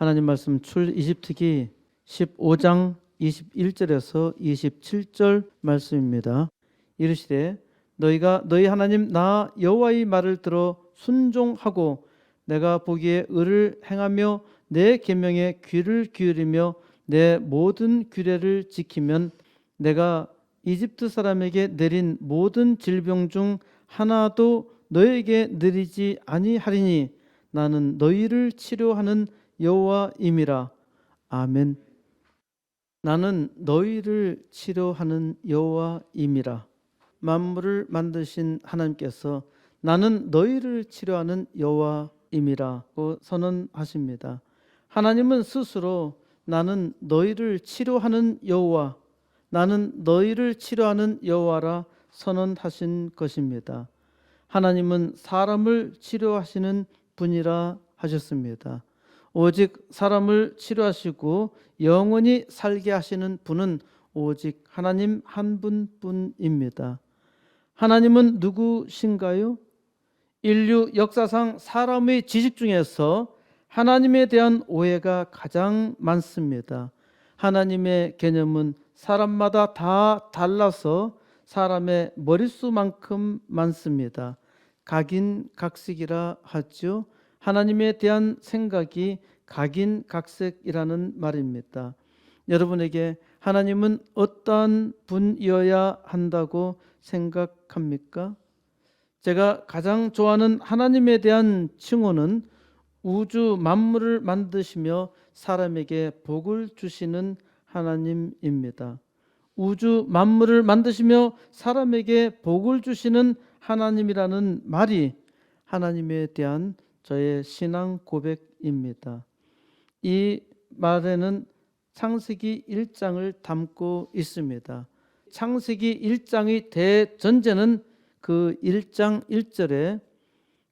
하나님 말씀 출이집트기 15장 21절에서 27절 말씀입니다. 이르시되 너희가 너희 하나님 나 여호와의 말을 들어 순종하고 내가 보기에 의를 행하며 내 계명에 귀를 기울이며 내 모든 규례를 지키면 내가 이집트 사람에게 내린 모든 질병 중 하나도 너에게 내리지 아니하리니 나는 너희를 치료하는 여호와임이라. 아멘. 나는 너희를 치료하는 여호와임이라. 만물을 만드신 하나님께서 나는 너희를 치료하는 여호와임이라고 선언하십니다. 하나님은 스스로 나는 너희를 치료하는 여호와, 나는 너희를 치료하는 여호와라 선언하신 것입니다. 하나님은 사람을 치료하시는 분이라 하셨습니다. 오직 사람을 치료하시고 영원히 살게 하시는 분은 오직 하나님 한 분뿐입니다. 하나님은 누구신가요? 인류 역사상 사람의 지식 중에서 하나님에 대한 오해가 가장 많습니다. 하나님의 개념은 사람마다 다 달라서 사람의 머릿수만큼 많습니다. 각인각색이라 하죠. 하나님에 대한 생각이 각인각색이라는 말입니다. 여러분에게 하나님은 어떠한 분이어야 한다고 생각합니까? 제가 가장 좋아하는 하나님에 대한 칭호는 우주 만물을 만드시며 사람에게 복을 주시는 하나님입니다. 우주 만물을 만드시며 사람에게 복을 주시는 하나님이라는 말이 하나님에 대한 저의 신앙 고백입니다. 이 말에는 창세기 1장을 담고 있습니다. 창세기 1장의 대전제는 그 1장 1절에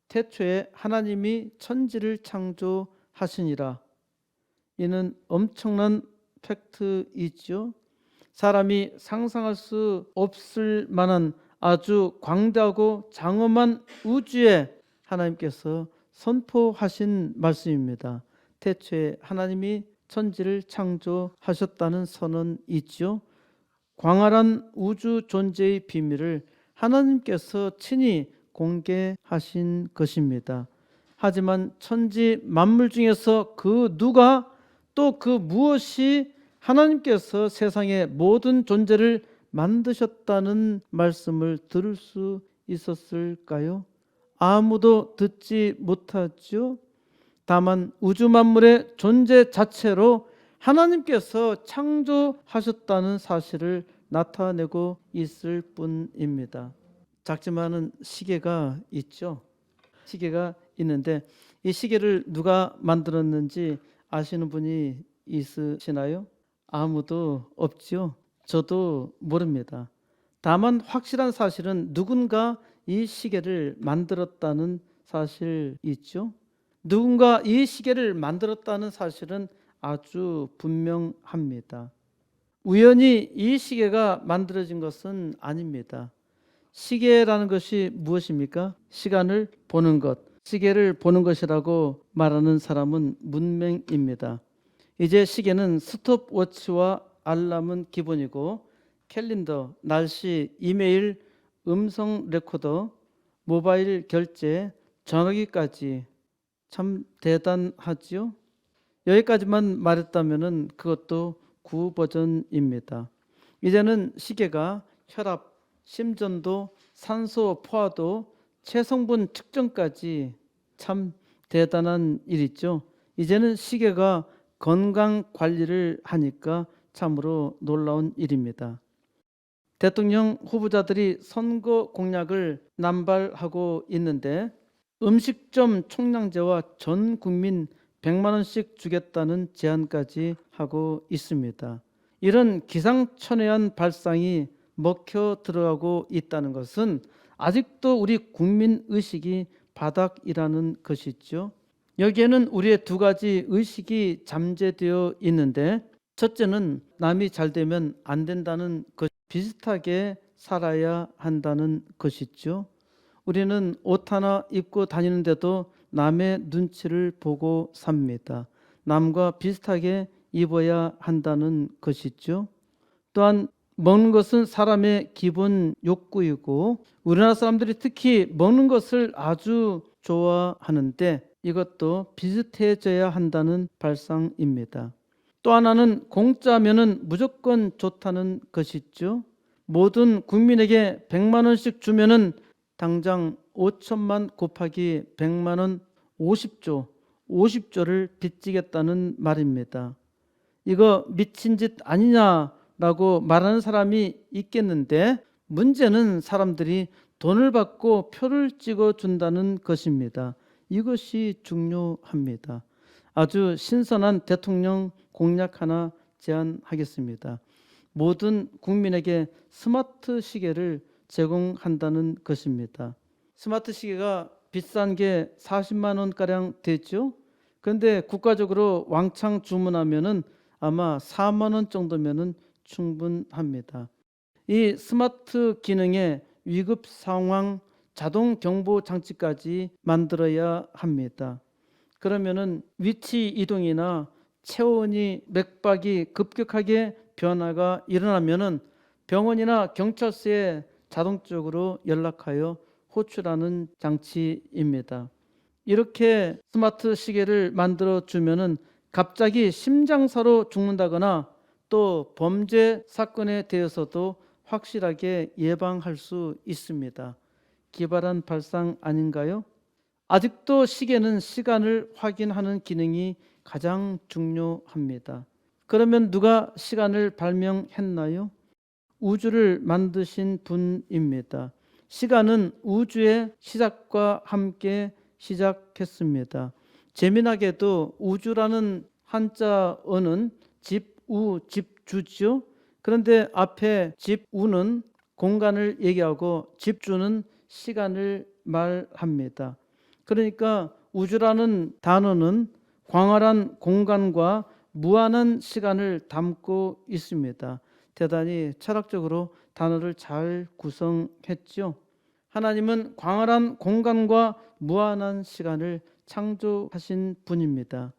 태초에 하나님이 천지를 창조하시니라. 이는 엄청난 팩트이죠. 사람이 상상할 수 없을 만한 아주 광대하고 장엄한 우주에 하나님께서 선포하신 말씀입니다. 태초에 하나님이 천지를 창조하셨다는 선언이죠. 광활한 우주 존재의 비밀을 하나님께서 친히 공개하신 것입니다. 하지만 천지 만물 중에서 그 누가 또 그 무엇이 하나님께서 세상의 모든 존재를 만드셨다는 말씀을 들을 수 있었을까요? 아무도 듣지 못하죠. 다만 우주 만물의 존재 자체로 하나님께서 창조하셨다는 사실을 나타내고 있을 뿐입니다. 작지만은 시계가 있죠. 시계가 있는데 이 시계를 누가 만들었는지 아시는 분이 있으시나요? 아무도 없죠. 저도 모릅니다. 다만 확실한 사실은 누군가 이 시계를 만들었다는 사실이 있죠. 누군가 이 시계를 만들었다는 사실은 아주 분명합니다. 우연히 이 시계가 만들어진 것은 아닙니다. 시계라는 것이 무엇입니까? 시간을 보는 것. 시계를 보는 것이라고 말하는 사람은 문맹입니다. 이제 시계는 스톱워치와 알람은 기본이고 캘린더, 날씨, 이메일, 음성 레코더, 모바일 결제, 전화기까지 참 대단하지요. 여기까지만 말했다면 그것도 구버전입니다. 이제는 시계가 혈압, 심전도, 산소 포화도, 체성분 측정까지 참 대단한 일이죠. 이제는 시계가 건강 관리를 하니까 참으로 놀라운 일입니다. 대통령 후보자들이 선거 공약을 남발하고 있는데 음식점 총량제와 전 국민 100만 원씩 주겠다는 제안까지 하고 있습니다. 이런 기상천외한 발상이 먹혀 들어가고 있다는 것은 아직도 우리 국민 의식이 바닥이라는 것이죠. 여기에는 우리의 두 가지 의식이 잠재되어 있는데 첫째는 남이 잘 되면 안 된다는 것, 비슷하게 살아야 한다는 것이죠. 우리는 옷 하나 입고 다니는데도 남의 눈치를 보고 삽니다. 남과 비슷하게 입어야 한다는 것이죠. 또한 먹는 것은 사람의 기본 욕구이고 우리나라 사람들이 특히 먹는 것을 아주 좋아하는데 이것도 비슷해져야 한다는 발상입니다. 또 하나는 공짜면은 무조건 좋다는 것이죠. 모든 국민에게 100만 원씩 주면은 당장 5천만 곱하기 100만 원 50조를 빚지겠다는 말입니다. 이거 미친 짓 아니냐라고 말하는 사람이 있겠는데 문제는 사람들이 돈을 받고 표를 찍어준다는 것입니다. 이것이 중요합니다. 아주 신선한 대통령 공약 하나 제안하겠습니다. 모든 국민에게 스마트 시계를 제공한다는 것입니다. 스마트 시계가 비싼 게 40만 원가량 되죠. 그런데 국가적으로 왕창 주문하면은 아마 4만 원 정도면은 충분합니다. 이 스마트 기능에 위급 상황 자동 경보 장치까지 만들어야 합니다. 그러면은 위치 이동이나 체온이 맥박이 급격하게 변화가 일어나면은 병원이나 경찰서에 자동적으로 연락하여 호출하는 장치입니다. 이렇게 스마트 시계를 만들어 주면은 갑자기 심장사로 죽는다거나 또 범죄 사건에 대해서도 확실하게 예방할 수 있습니다. 기발한 발상 아닌가요? 아직도 시계는 시간을 확인하는 기능이 가장 중요합니다. 그러면 누가 시간을 발명했나요? 우주를 만드신 분입니다. 시간은 우주의 시작과 함께 시작했습니다. 재미나게도 우주라는 한자어는 집우, 집주죠. 그런데 앞에 집우는 공간을 얘기하고 집주는 시간을 말합니다. 그러니까 우주라는 단어는 광활한 공간과 무한한 시간을 담고 있습니다. 대단히 철학적으로 단어를 잘 구성했죠. 하나님은 광활한 공간과 무한한 시간을 창조하신 분입니다.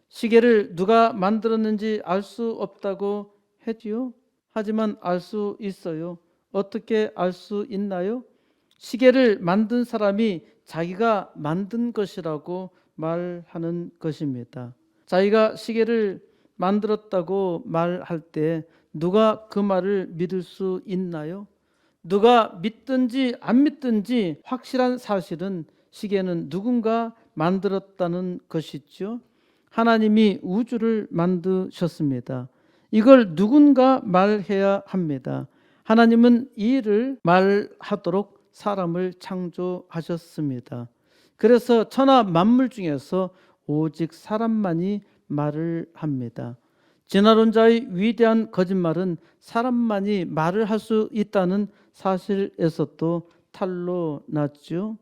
시계를 누가 만들었는지 알 수 없다고 했지요. 하지만 알 수 있어요. 어떻게 알 수 있나요? 시계를 만든 사람이 자기가 만든 것이라고 말하는 것입니다. 자기가 시계를 만들었다고 말할 때 누가 그 말을 믿을 수 있나요? 누가 믿든지 안 믿든지 확실한 사실은 시계는 누군가 만들었다는 것이죠. 하나님이 우주를 만드셨습니다. 이걸 누군가 말해야 합니다. 하나님은 이 일을 말하도록 사람을 창조하셨습니다. 그래서 천하 만물 중에서 오직 사람만이 말을 합니다. 진화론자의 위대한 거짓말은 사람만이 말을 할 수 있다는 사실에서도 탄로 났죠.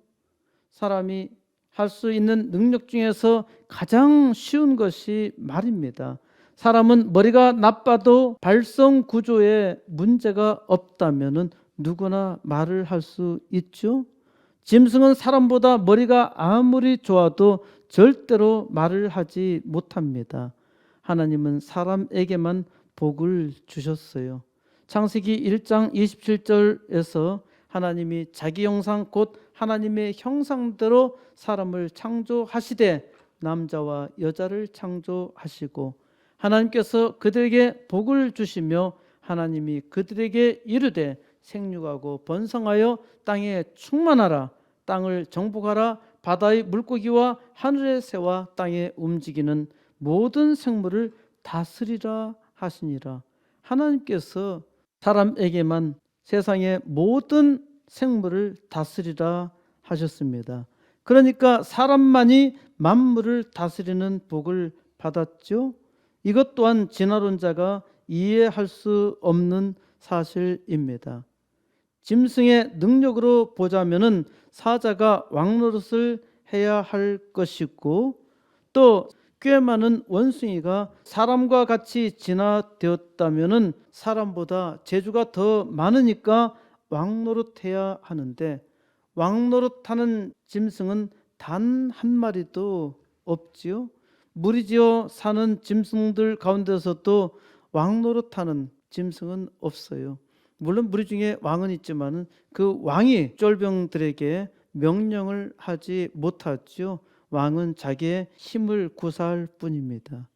사람이 할 수 있는 능력 중에서 가장 쉬운 것이 말입니다. 사람은 머리가 나빠도 발성 구조에 문제가 없다면 누구나 말을 할 수 있죠. 짐승은 사람보다 머리가 아무리 좋아도 절대로 말을 하지 못합니다. 하나님은 사람에게만 복을 주셨어요. 창세기 1장 27절에서 하나님이 자기 형상 곧 하나님의 형상대로 사람을 창조하시되 남자와 여자를 창조하시고 하나님께서 그들에게 복을 주시며 하나님이 그들에게 이르되 생육하고 번성하여 땅에 충만하라 땅을 정복하라 바다의 물고기와 하늘의 새와 땅에 움직이는 모든 생물을 다스리라 하시니라. 하나님께서 사람에게만 세상의 모든 생물을 다스리라 하셨습니다. 그러니까 사람만이 만물을 다스리는 복을 받았죠. 이것 또한 진화론자가 이해할 수 없는 사실입니다. 짐승의 능력으로 보자면은 사자가 왕노릇을 해야 할 것이고 또 꽤 많은 원숭이가 사람과 같이 진화되었다면은 사람보다 재주가 더 많으니까 왕노릇해야 하는데 왕노릇하는 짐승은 단 한 마리도 없지요. 무리지어 사는 짐승들 가운데서도 왕 노릇하는 짐승은 없어요. 물론 무리 중에 왕은 있지만 그 왕이 쫄병들에게 명령을 하지 못하죠. 왕은 자기의 힘을 구사할 뿐입니다.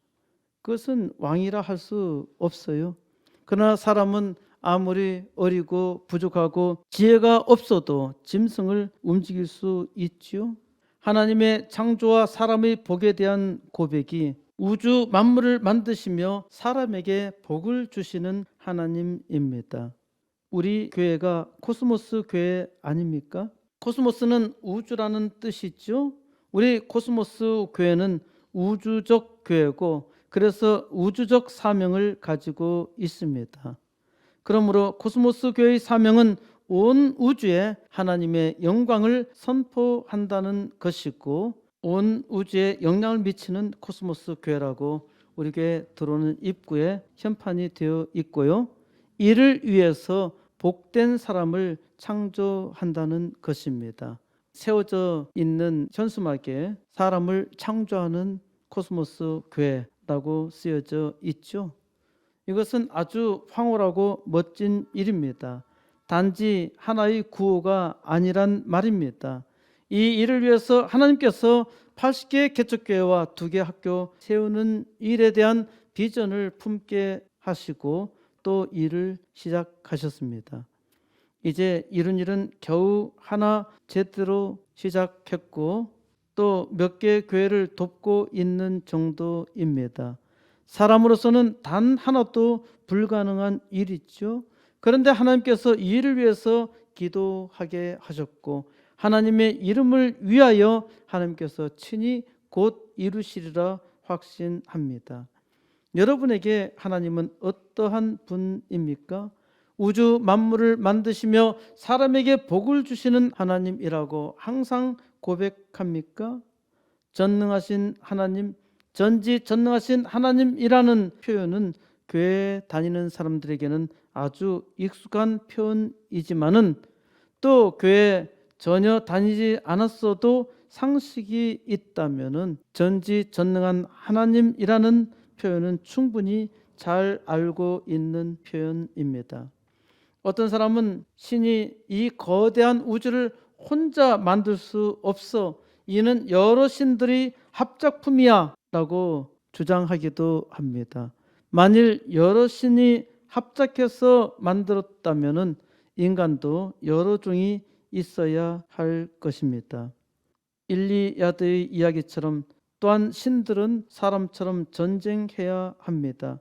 그것은 왕이라 할 수 없어요. 그러나 사람은 아무리 어리고 부족하고 지혜가 없어도 짐승을 움직일 수 있지요. 하나님의 창조와 사람의 복에 대한 고백이 우주 만물을 만드시며 사람에게 복을 주시는 하나님입니다. 우리 교회가 코스모스 교회 아닙니까? 코스모스는 우주라는 뜻이죠. 우리 코스모스 교회는 우주적 교회고 그래서 우주적 사명을 가지고 있습니다. 그러므로 코스모스 교회의 사명은 온 우주에 하나님의 영광을 선포한다는 것이고 온 우주에 영향을 미치는 코스모스 교회라고 우리 교회 들어오는 입구에 현판이 되어 있고요. 이를 위해서 복된 사람을 창조한다는 것입니다. 세워져 있는 현수막에 사람을 창조하는 코스모스 교회라고 쓰여져 있죠. 이것은 아주 황홀하고 멋진 일입니다. 단지 하나의 구호가 아니란 말입니다. 이 일을 위해서 하나님께서 80개 개척교회와 2개 학교 세우는 일에 대한 비전을 품게 하시고 또 일을 시작하셨습니다. 이제 이런 일은 겨우 하나 제대로 시작했고 또 몇 개 교회를 돕고 있는 정도입니다. 사람으로서는 단 하나도 불가능한 일이죠. 그런데 하나님께서 이 일을 위해서 기도하게 하셨고 하나님의 이름을 위하여 하나님께서 친히 곧 이루시리라 확신합니다. 여러분에게 하나님은 어떠한 분입니까? 우주 만물을 만드시며 사람에게 복을 주시는 하나님이라고 항상 고백합니까? 전능하신 하나님, 전지전능하신 하나님이라는 표현은 교회 다니는 사람들에게는 아주 익숙한 표현이지만은 또 교회 전혀 다니지 않았어도 상식이 있다면은 전지전능한 하나님이라는 표현은 충분히 잘 알고 있는 표현입니다. 어떤 사람은 신이 이 거대한 우주를 혼자 만들 수 없어 이는 여러 신들이 합작품이야 라고 주장하기도 합니다. 만일 여러 신이 합작해서 만들었다면 인간도 여러 종이 있어야 할 것입니다. 일리야드의 이야기처럼 또한 신들은 사람처럼 전쟁해야 합니다.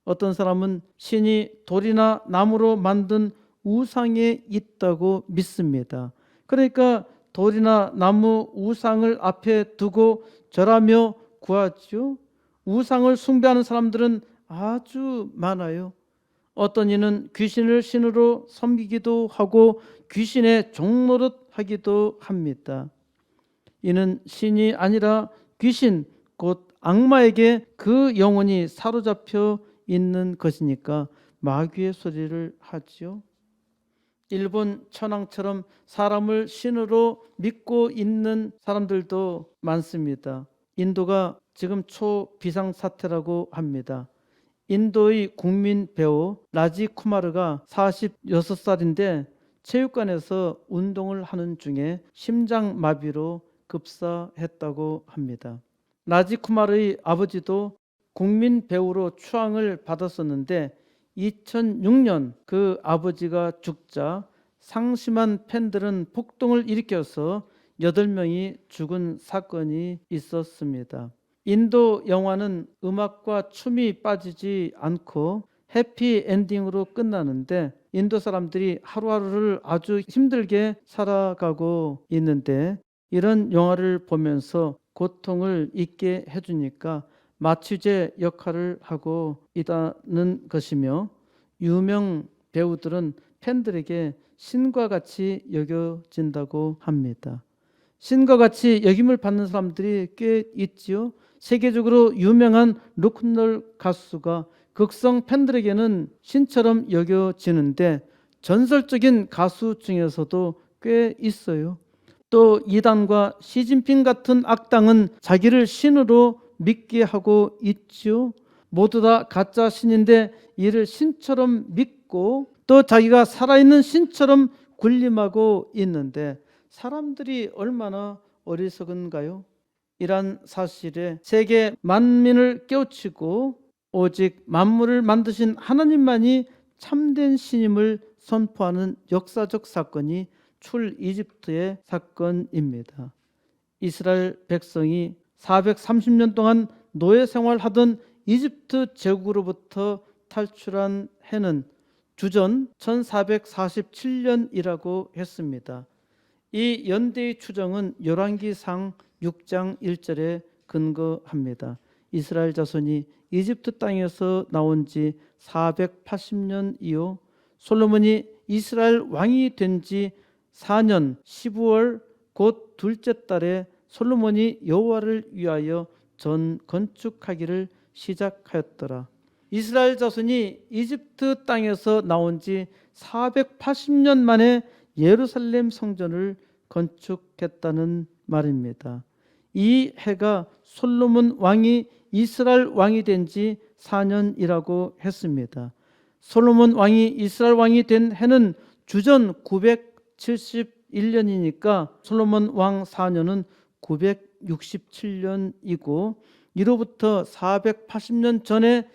어떤 사람은 신이 돌이나 나무로 만든 우상에 있다고 믿습니다. 그러니까 돌이나 나무 우상을 앞에 두고 절하며 구하죠. 우상을 숭배하는 사람들은 아주 많아요. 어떤 이는 귀신을 신으로 섬기기도 하고 귀신의 종노릇하기도 합니다. 이는 신이 아니라 귀신 곧 악마에게 그 영혼이 사로잡혀 있는 것이니까 마귀의 소리를 하지요. 일본 천황처럼 사람을 신으로 믿고 있는 사람들도 많습니다. 인도가 지금 초비상사태라고 합니다. 인도의 국민 배우 라지 쿠마르가 46살인데 체육관에서 운동을 하는 중에 심장마비로 급사했다고 합니다. 라지 쿠마르의 아버지도 국민 배우로 추앙을 받았었는데 2006년 그 아버지가 죽자 상심한 팬들은 폭동을 일으켜서 8명이 죽은 사건이 있었습니다. 인도 영화는 음악과 춤이 빠지지 않고 해피 엔딩으로 끝나는데 인도 사람들이 하루하루를 아주 힘들게 살아가고 있는데 이런 영화를 보면서 고통을 잊게 해주니까 마취제 역할을 하고 있다는 것이며 유명 배우들은 팬들에게 신과 같이 여겨진다고 합니다. 신과 같이 여김을 받는 사람들이 꽤 있지요. 세계적으로 유명한 로큰롤 가수가 극성 팬들에게는 신처럼 여겨지는데 전설적인 가수 중에서도 꽤 있어요. 또 이단과 시진핑 같은 악당은 자기를 신으로 믿게 하고 있지요. 모두 다 가짜 신인데 이를 신처럼 믿고 또 자기가 살아있는 신처럼 군림하고 있는데 사람들이 얼마나 어리석은가요? 이란 사실에 세계 만민을 깨우치고 오직 만물을 만드신 하나님만이 참된 신임을 선포하는 역사적 사건이 출이집트의 사건입니다. 이스라엘 백성이 430년 동안 노예 생활하던 이집트 제국으로부터 탈출한 해는 주전 1447년이라고 했습니다. 이 연대의 추정은 열왕기상 6장 1절에 근거합니다. 이스라엘 자손이 이집트 땅에서 나온 지 480년 이후 솔로몬이 이스라엘 왕이 된 지 4년 12월 곧 둘째 달에 솔로몬이 여호와를 위하여 전 건축하기를 시작하였더라. 이스라엘 자손이 이집트 땅에서 나온 지 480년 만에 예루살렘 성전을 건축했다는 말입니다. 이 해가 솔로몬 왕이 이스라엘 왕이 된 지 4년이라고 했습니다. 솔로몬 왕이 이스라엘 왕이 된 해는 주전 971년이니까 솔로몬 왕 4년은 967년이고 이로부터 480년 전에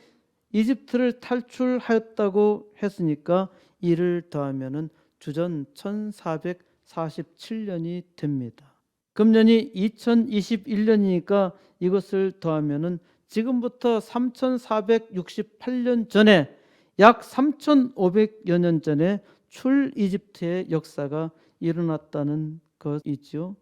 이집트를 탈출하였다고 했으니까 이를 더하면은 주전 1447년이 됩니다. 금년이 2021년이니까 이것을 더하면은 지금부터 3468년 전에 약 3500여 년 전에 출이집트의 역사가 일어났다는 것이죠.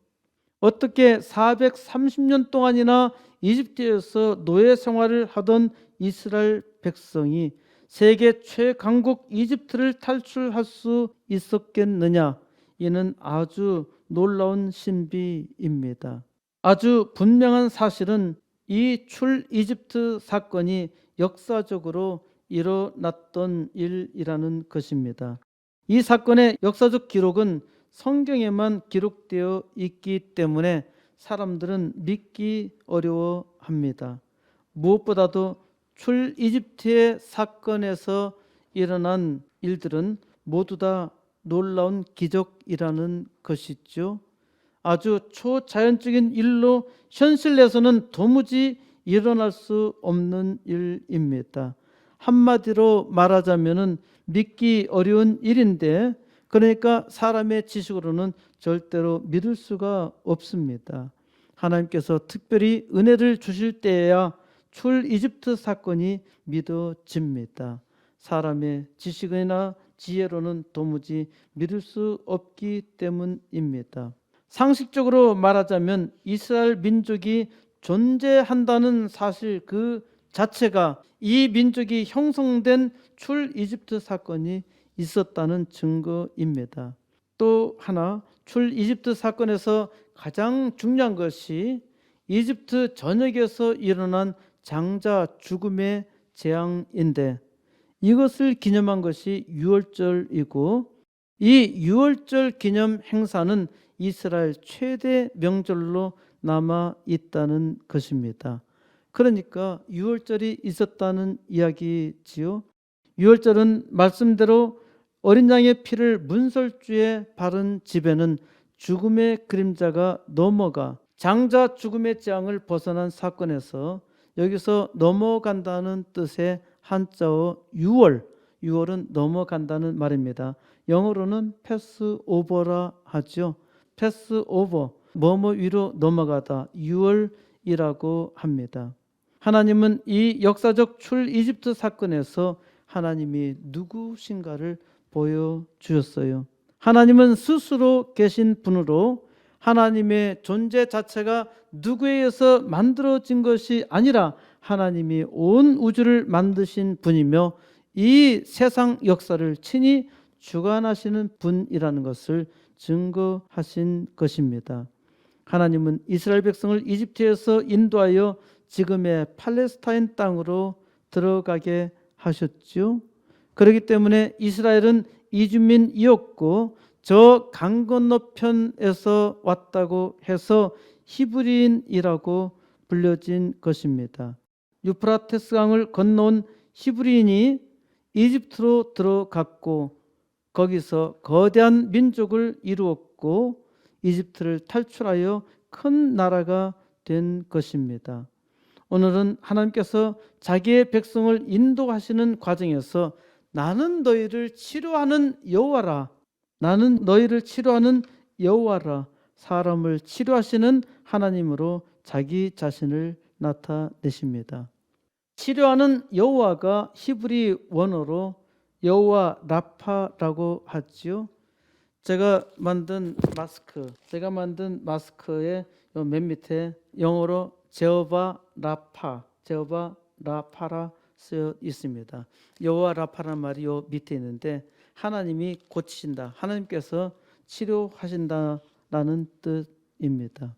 어떻게 430년 동안이나 이집트에서 노예 생활을 하던 이스라엘 백성이 세계 최강국 이집트를 탈출할 수 있었겠느냐? 이는 아주 놀라운 신비입니다. 아주 분명한 사실은 이 출이집트 사건이 역사적으로 일어났던 일이라는 것입니다. 이 사건의 역사적 기록은 성경에만 기록되어 있기 때문에 사람들은 믿기 어려워합니다. 무엇보다도 출이집트의 사건에서 일어난 일들은 모두 다 놀라운 기적이라는 것이죠. 아주 초자연적인 일로 현실 내에서는 도무지 일어날 수 없는 일입니다. 한마디로 말하자면은 믿기 어려운 일인데 그러니까 사람의 지식으로는 절대로 믿을 수가 없습니다. 하나님께서 특별히 은혜를 주실 때에야 출이집트 사건이 믿어집니다. 사람의 지식이나 지혜로는 도무지 믿을 수 없기 때문입니다. 상식적으로 말하자면 이스라엘 민족이 존재한다는 사실 그 자체가 이 민족이 형성된 출이집트 사건이 있었다는 증거입니다. 또 하나 출이집트 사건에서 가장 중요한 것이 이집트 전역에서 일어난 장자 죽음의 재앙인데 이것을 기념한 것이 유월절이고 이 유월절 기념 행사는 이스라엘 최대 명절로 남아 있다는 것입니다. 그러니까 유월절이 있었다는 이야기지요. 유월절은 말씀대로 어린 양의 피를 문설주에 바른 집에는 죽음의 그림자가 넘어가 장자 죽음의 재앙을 벗어난 사건에서 여기서 넘어간다는 뜻의 한자어 유월은 넘어간다는 말입니다. 영어로는 패스오버라 하죠. 패스오버, 뭐뭐 위로 넘어가다, 유월이라고 합니다. 하나님은 이 역사적 출이집트 사건에서 하나님이 누구신가를 보여주셨어요. 하나님은 스스로 계신 분으로 하나님의 존재 자체가 누구에 의해서 만들어진 것이 아니라 하나님이 온 우주를 만드신 분이며 이 세상 역사를 친히 주관하시는 분이라는 것을 증거하신 것입니다. 하나님은 이스라엘 백성을 이집트에서 인도하여 지금의 팔레스타인 땅으로 들어가게 하셨죠. 그렇기 때문에 이스라엘은 이주민이었고 저 강 건너편에서 왔다고 해서 히브리인이라고 불려진 것입니다. 유프라테스 강을 건너온 히브리인이 이집트로 들어갔고 거기서 거대한 민족을 이루었고 이집트를 탈출하여 큰 나라가 된 것입니다. 오늘은 하나님께서 자기의 백성을 인도하시는 과정에서 나는 너희를 치료하는 여호와라, 나는 너희를 치료하는 여호와라, 사람을 치료하시는 하나님으로 자기 자신을 나타내십니다. 치료하는 여호와가 히브리 원어로 여호와 라파라고 하지요. 제가 만든 마스크의 맨 밑에 영어로 제호바 라파라 쓰여 있습니다. 여호와 라파라는 말이 요 밑에 있는데 하나님이 고치신다, 하나님께서 치료하신다라는 뜻입니다.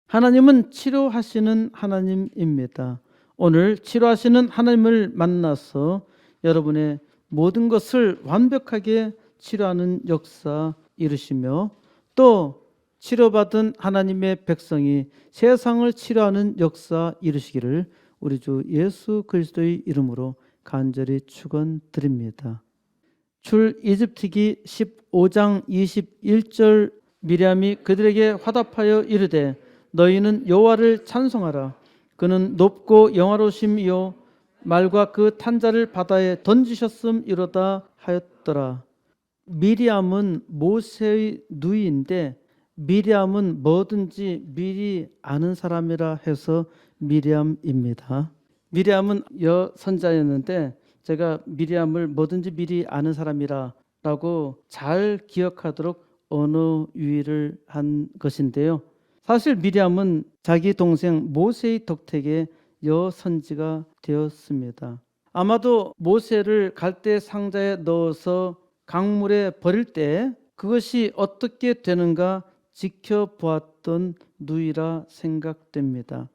하나님은 치료하시는 하나님입니다. 오늘 치료하시는 하나님을 만나서 여러분의 모든 것을 완벽하게 치료하는 역사 이루시며 또 치료받은 하나님의 백성이 세상을 치료하는 역사 이루시기를 우리 주 예수 그리스도의 이름으로 간절히 축원드립니다. 출애굽기 15장 21절 미리암이 그들에게 화답하여 이르되 너희는 여호와를 찬송하라. 그는 높고 영화로우심이요 말과 그 탄자를 바다에 던지셨음이로다 하였더라. 미리암은 모세의 누이인데 미리암은 뭐든지 미리 아는 사람이라 해서 미리암입니다. 미리암은 여선자였는데 제가 미리암을 뭐든지 미리 아는 사람이라고 잘 기억하도록 언어 유희를 한 것인데요. 사실 미리암은 자기 동생 모세의 덕택에 여선지가 되었습니다. 아마도 모세를 갈대 상자에 넣어서 강물에 버릴 때 그것이 어떻게 되는가 지켜보았던 누이라 생각됩니다.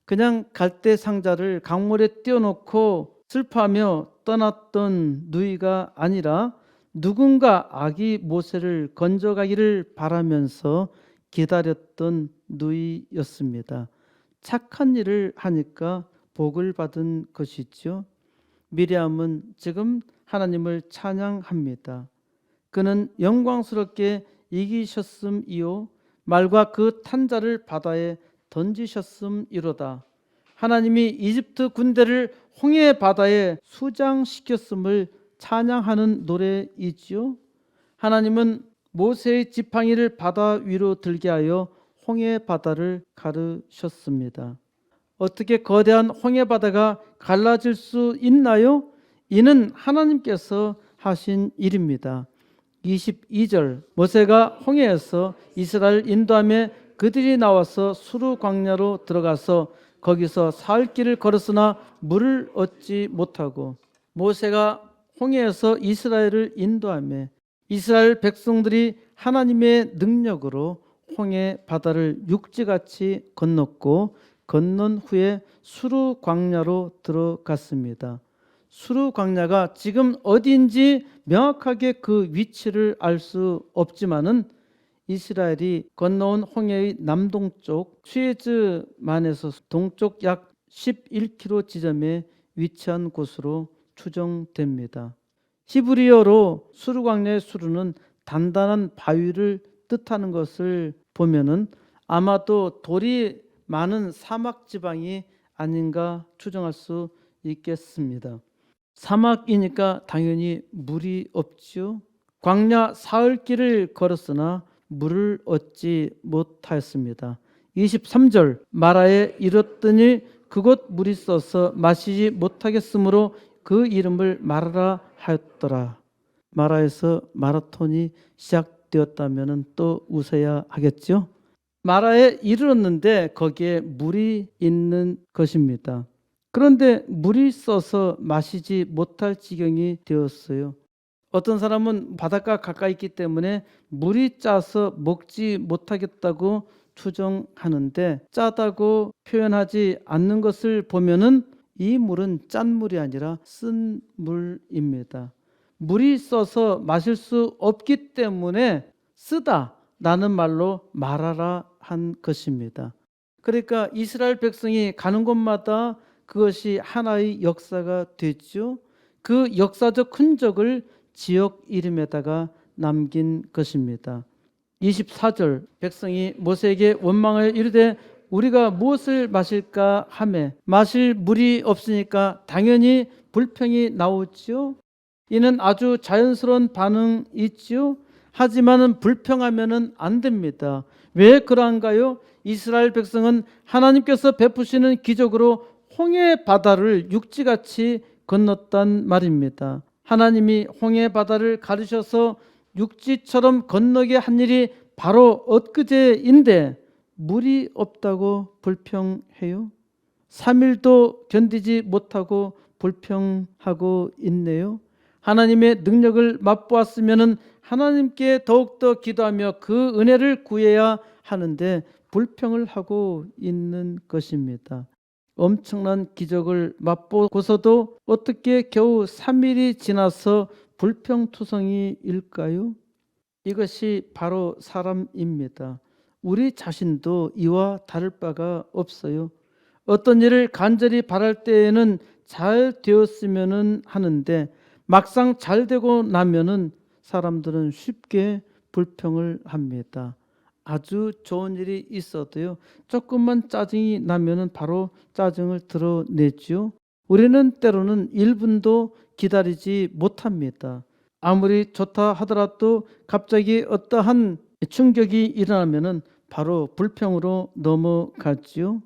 그냥 갈대 상자를 강물에 띄워놓고 슬퍼하며 떠났던 누이가 아니라 누군가 아기 모세를 건져가기를 바라면서 기다렸던 누이였습니다. 착한 일을 하니까 복을 받은 것이죠. 미리암은 지금 하나님을 찬양합니다. 그는 영광스럽게 이기셨음이요 말과 그 탄자를 바다에 던지셨음이로다. 하나님이 이집트 군대를 홍해 바다에 수장시켰음을 찬양하는 노래이지요. 하나님은 모세의 지팡이를 바다 위로 들게 하여 홍해 바다를 가르셨습니다. 어떻게 거대한 홍해 바다가 갈라질 수 있나요? 이는 하나님께서 하신 일입니다. 22절 모세가 홍해에서 이스라엘 인도함에 그들이 나와서 수르 광야로 들어가서 거기서 사흘 길을 걸었으나 물을 얻지 못하고 모세가 홍해에서 이스라엘을 인도함에 이스라엘 백성들이 하나님의 능력으로 홍해 바다를 육지같이 건넜고 건넌 후에 수르 광야로 들어갔습니다. 수르 광야가 지금 어디인지 명확하게 그 위치를 알 수 없지만은 이스라엘이 건너온 홍해의 남동쪽 수에즈만에서 동쪽 약 11km 지점에 위치한 곳으로 추정됩니다. 히브리어로 수르 광야의 수르는 단단한 바위를 뜻하는 것을 보면은 아마도 돌이 많은 사막 지방이 아닌가 추정할 수 있겠습니다. 사막이니까 당연히 물이 없지요. 광야 사흘 길을 걸었으나 물을 얻지 못하였습니다. 23절 마라에 이르렀더니 그곳 물이 써서 마시지 못하겠으므로 그 이름을 마라라 하였더라. 마라에서 마라톤이 시작되었다면 또 웃어야 하겠죠. 마라에 이르렀는데 거기에 물이 있는 것입니다. 그런데 물이 써서 마시지 못할 지경이 되었어요. 어떤 사람은 바닷가 가까이 있기 때문에 물이 짜서 먹지 못하겠다고 추정하는데 짜다고 표현하지 않는 것을 보면은 이 물은 짠 물이 아니라 쓴 물입니다. 물이 써서 마실 수 없기 때문에 쓰다라는 말로 말하라 한 것입니다. 그러니까 이스라엘 백성이 가는 곳마다 그것이 하나의 역사가 됐죠. 그 역사적 흔적을 지역 이름에다가 남긴 것입니다. 24절 백성이 모세에게 원망하여 이르되 우리가 무엇을 마실까 하매 마실 물이 없으니까 당연히 불평이 나오지요. 이는 아주 자연스러운 반응이지요. 하지만은 불평하면은 안 됩니다. 왜 그러한가요? 이스라엘 백성은 하나님께서 베푸시는 기적으로 홍해 바다를 육지같이 건넜단 말입니다. 하나님이 홍해 바다를 가르셔서 육지처럼 건너게 한 일이 바로 엊그제인데 물이 없다고 불평해요. 3일도 견디지 못하고 불평하고 있네요. 하나님의 능력을 맛보았으면 하나님께 더욱더 기도하며 그 은혜를 구해야 하는데 불평을 하고 있는 것입니다. 엄청난 기적을 맛보고서도 어떻게 겨우 3일이 지나서 불평투성이일까요? 이것이 바로 사람입니다. 우리 자신도 이와 다를 바가 없어요. 어떤 일을 간절히 바랄 때에는 잘 되었으면 하는데 막상 잘 되고 나면은 사람들은 쉽게 불평을 합니다. 아주 좋은 일이 있어도요, 조금만 짜증이 나면은 바로 짜증을 드러내지요. 우리는 때로는 1분도 기다리지 못합니다. 아무리 좋다 하더라도 갑자기 어떠한 충격이 일어나면은 바로 불평으로 넘어가지요.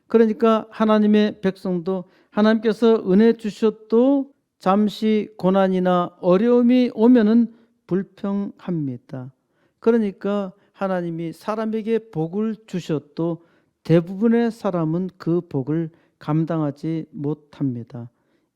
그러니까 하나님의 백성도 하나님께서 은혜 주셔도 잠시 고난이나 어려움이 오면은 불평합니다. 그러니까 하나님이 사람에게 복을 주셔도 대부분의 사람은 그 복을 감당하지 못합니다.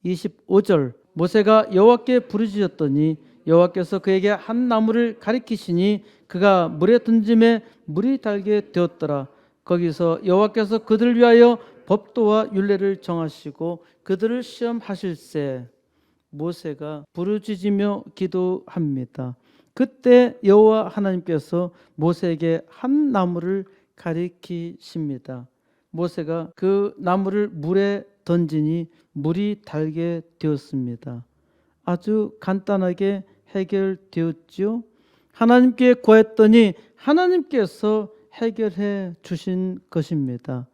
25절 모세가 여호와께 부르짖었더니 여호와께서 그에게 한 나무를 가리키시니 그가 물에 던짐에 물이 달게 되었더라. 거기서 여호와께서 그들을 위하여 법도와 율례를 정하시고 그들을 시험하실세. 모세가 부르짖으며 기도합니다. 그때 여호와 하나님께서 모세에게 한 나무를 가리키십니다. 모세가 그 나무를 물에 던지니 물이 달게 되었습니다. 아주 간단하게 해결되었지요. 하나님께 구했더니 하나님께서 해결해 주신 것입니다.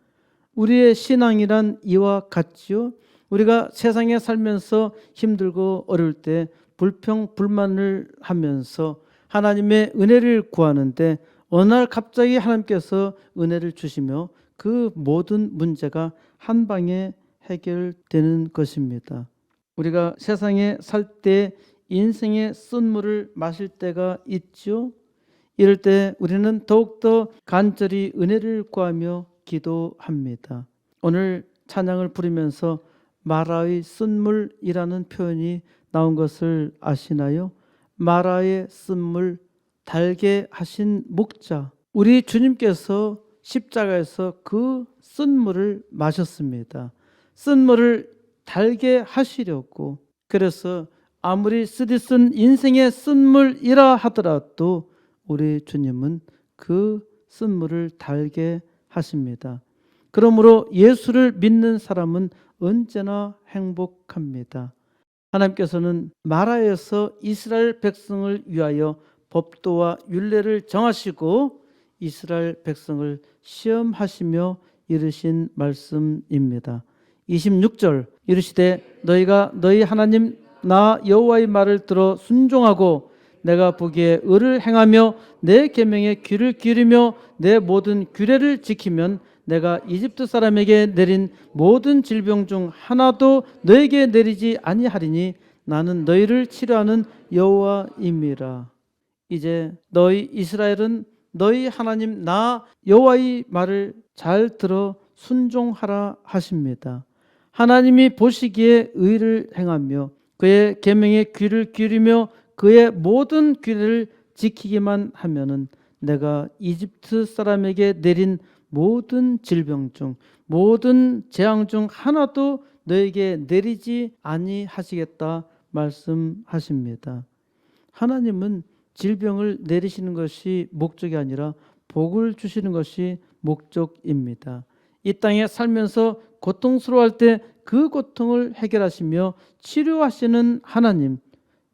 우리의 신앙이란 이와 같지요. 우리가 세상에 살면서 힘들고 어려울 때 불평 불만을 하면서 하나님의 은혜를 구하는데 어느 날 갑자기 하나님께서 은혜를 주시며 그 모든 문제가 한 방에 해결되는 것입니다. 우리가 세상에 살 때 인생의 쓴물을 마실 때가 있죠. 이럴 때 우리는 더욱더 간절히 은혜를 구하며 기도합니다. 오늘 찬양을 부르면서 마라의 쓴물이라는 표현이 나온 것을 아시나요? 마라의 쓴물, 달게 하신 목자. 우리 주님께서 십자가에서 그 쓴물을 마셨습니다. 쓴물을 달게 하시려고. 그래서 아무리 쓰디쓴 인생의 쓴물이라 하더라도 우리 주님은 그 쓴물을 달게 하십니다. 그러므로 예수를 믿는 사람은 언제나 행복합니다. 하나님께서는 마라에서 이스라엘 백성을 위하여 법도와 율례를 정하시고 이스라엘 백성을 시험하시며 이르신 말씀입니다. 26절 이르시되 너희가 너희 하나님 나 여호와의 말을 들어 순종하고 내가 보기에 의를 행하며 내 계명에 귀를 기울이며 내 모든 규례를 지키면 내가 이집트 사람에게 내린 모든 질병 중 하나도 너에게 내리지 아니하리니 나는 너희를 치료하는 여호와임이라. 이제 너희 이스라엘은 너희 하나님 나 여호와의 말을 잘 들어 순종하라 하십니다. 하나님이 보시기에 의를 행하며 그의 계명에 귀를 기울이며 그의 모든 규례를 지키기만 하면은 내가 이집트 사람에게 내린 모든 질병 중 모든 재앙 중 하나도 너에게 내리지 아니하시겠다 말씀하십니다. 하나님은 질병을 내리시는 것이 목적이 아니라 복을 주시는 것이 목적입니다. 이 땅에 살면서 고통스러워할 때 그 고통을 해결하시며 치료하시는 하나님,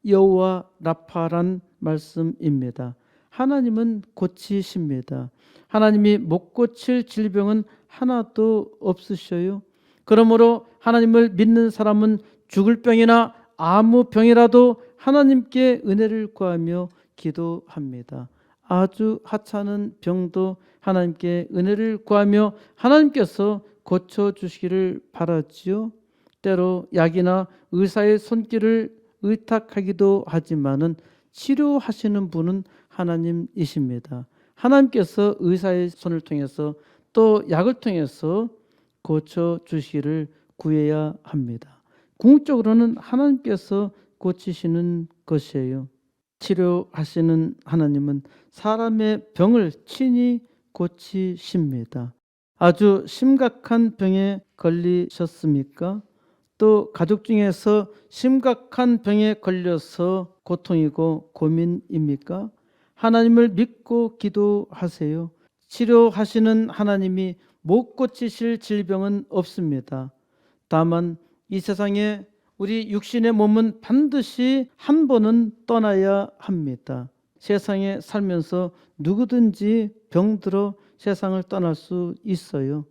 여호와 라파란 말씀입니다. 하나님은 고치십니다. 하나님이 못 고칠 질병은 하나도 없으셔요. 그러므로 하나님을 믿는 사람은 죽을 병이나 아무 병이라도 하나님께 은혜를 구하며 기도합니다. 아주 하찮은 병도 하나님께 은혜를 구하며 하나님께서 고쳐주시기를 바라지요. 때로 약이나 의사의 손길을 의탁하기도 하지만은 치료하시는 분은 하나님이십니다. 하나님께서 의사의 손을 통해서 또 약을 통해서 고쳐주시기를 구해야 합니다. 궁극적으로는 하나님께서 고치시는 것이에요. 치료하시는 하나님은 사람의 병을 친히 고치십니다. 아주 심각한 병에 걸리셨습니까? 또 가족 중에서 심각한 병에 걸려서 고통이고 고민입니까? 하나님을 믿고 기도하세요. 치료하시는 하나님이 못 고치실 질병은 없습니다. 다만 이 세상에 우리 육신의 몸은 반드시 한 번은 떠나야 합니다. 세상에 살면서 누구든지 병들어 세상을 떠날 수 있어요.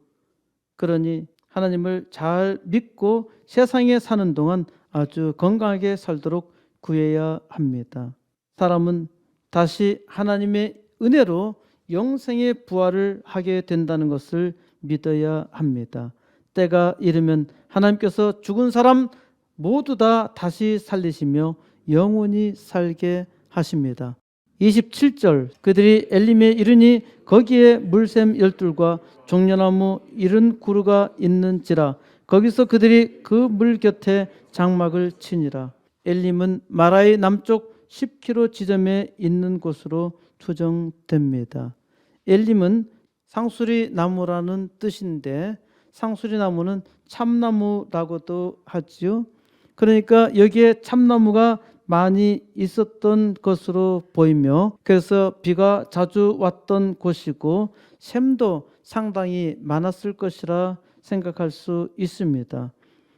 그러니 하나님을 잘 믿고 세상에 사는 동안 아주 건강하게 살도록 구해야 합니다. 사람은 다시 하나님의 은혜로 영생의 부활을 하게 된다는 것을 믿어야 합니다. 때가 이르면 하나님께서 죽은 사람 모두 다 다시 살리시며 영원히 살게 하십니다. 27절 그들이 엘림에 이르니 거기에 물샘 12과 종려나무 70그루가 있는지라 거기서 그들이 그 물 곁에 장막을 치니라. 엘림은 마라의 남쪽 10km 지점에 있는 곳으로 추정됩니다. 엘림은 상수리 나무라는 뜻인데 상수리 나무는 참나무라고도 하지요. 그러니까 여기에 참나무가 많이 있었던 것으로 보이며 그래서 비가 자주 왔던 곳이고 샘도 상당히 많았을 것이라 생각할 수 있습니다.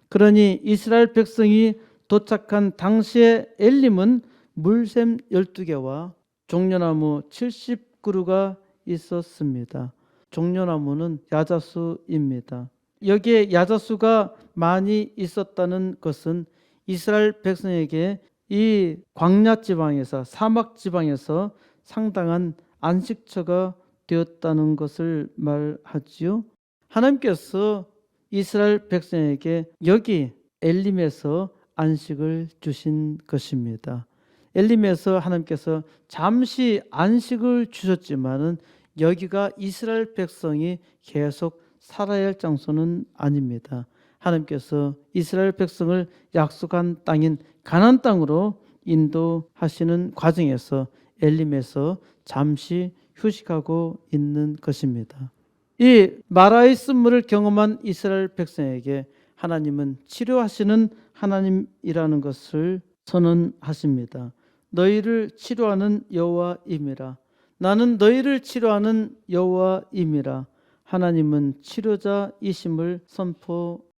그러니 이스라엘 백성이 도착한 당시에 엘림은 물샘 12개와 종려나무 70그루가 있었습니다. 종려나무는 야자수입니다. 여기에 야자수가 많이 있었다는 것은 이스라엘 백성에게 이 광야 지방에서 사막 지방에서 상당한 안식처가 되었다는 것을 말하지요. 하나님께서 이스라엘 백성에게 여기 엘림에서 안식을 주신 것입니다. 엘림에서 하나님께서 잠시 안식을 주셨지만은 여기가 이스라엘 백성이 계속 살아야 할 장소는 아닙니다. 하나님께서 이스라엘 백성을 약속한 땅인 가나안 땅으로 인도하시는 과정에서 엘림에서 잠시 휴식하고 있는 것입니다. 이 마라의 쓴물을 경험한 이스라엘 백성에게 하나님은 치료하시는 하나님이라는 것을 선언하십니다. 너희를 치료하는 여호와임이라. 나는 너희를 치료하는 여호와임이라. 하나님은 치료자이심을 선포합니다.